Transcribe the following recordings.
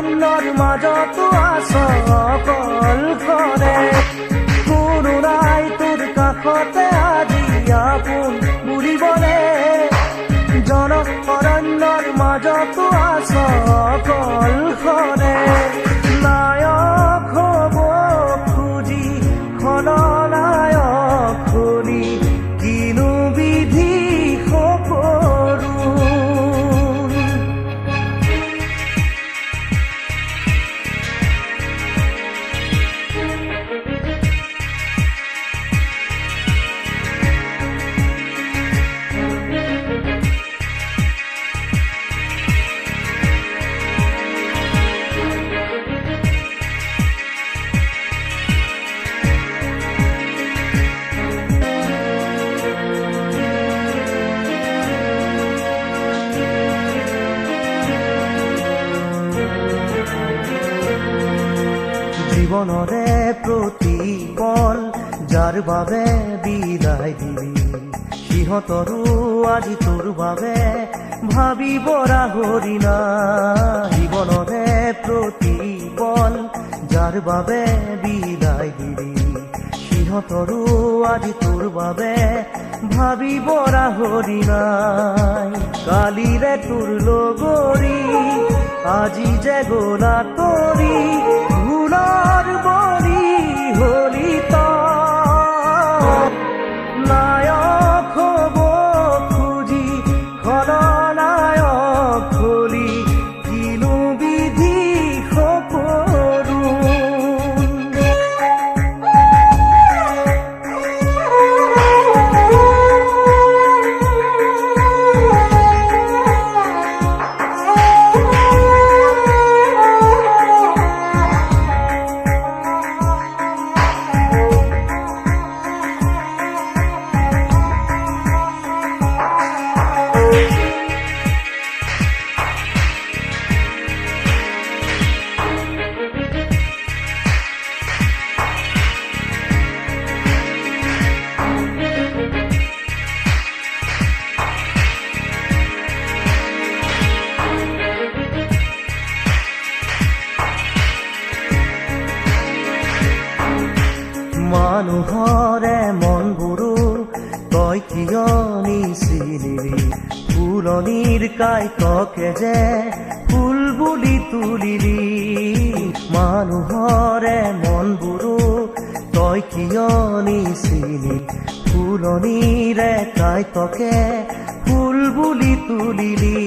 অৰণ্যৰ মাজতো আছ অকল কৰে কোনো নাই তোৰ কাষতে আজি আপোন বুলিবলে জন অৰণ্যৰ মাজতো আছ অকল কৰে নায়ক হ'ব খুজি খলনায়ক হলি কিনো বিধি সকলো জীৱনৰে প্ৰতিপল যাৰ বাবে বিদায় দিবি সিহঁতৰো আজি তোৰ বাবে ভাবিব ৰাহৰি নাই জীৱনৰে প্ৰতিপল যাৰ বাবে বিদায় দিবি সিহঁতৰো আজি তোৰ বাবে ভাবিব ৰাহৰি নাই কালিৰে তোৰ লগৰী আজি যে গলা তৰি ভুলৰ বলি হলি নায়ক হ'ব খুজি খলনায়ক হলি কিনো বিধি সকলো মানুহৰে মনবোৰো তই কিয় নিচিনিলি ফুলনিৰ কাইতকে যে ফুল বুলি তুলিলি মানুহৰে মনবোৰো তই কিয় নিচিনি ফুলনিৰে কাইতকে ফুল বুলি তুলিলি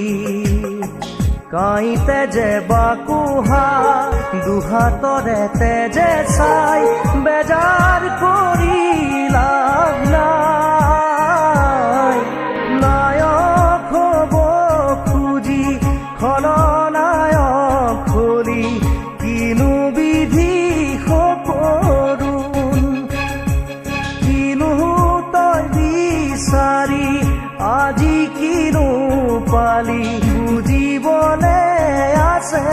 কাইতে যে বাকুহা দুহাতৰে তেজে চাই বেজাৰ কৰি লাভ নাই নায়ক হ'ব খুজি খলনায়ক হলি কিনো বিধি সকলো কিনো তই বিচাৰি আজি কিনো পালি বুজিবলে আছে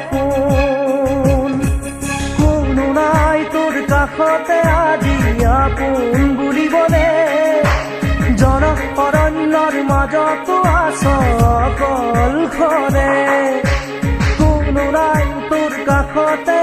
কোনো নাই তোৰ কাষতে আজি আপোন বুলিবলে জন অৰণ্যৰ মাজতো আছ অকল কৰে কোনো নাই তোৰ কাষতে